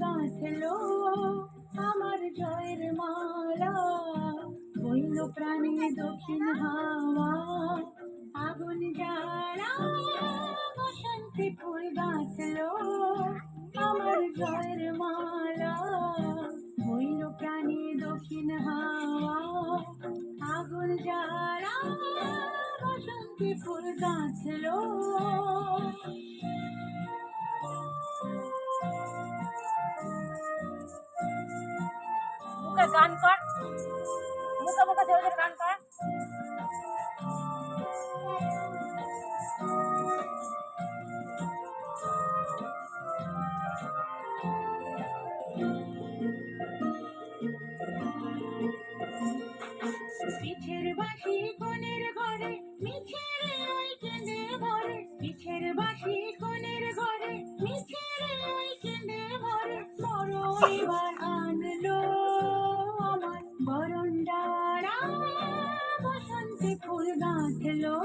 গাঁথলো আমার জয়ের মালা, বইল প্রাণে দক্ষিণ হাওয়া আগুন জ্বালা, বসন্তে ফুল গাঁথলো আমার জয়ের মালা, বইল প্রাণে দক্ষিণ হাওয়া আগুন জ্বালা, বসন্তে ফুল গাঁথলো। গান কর, মুখে মুখে জোরে গান কর। পিছের বাঁশি কোণের ঘরে মিছের ওই কেঁদে ভরে, পিছের বাঁশি কোণের ঘরে মিছের ওই কেঁদে ভরে, মরণ এবার আনলো আমার বরণডারা, বসন্তে ফুল গাঁথলো।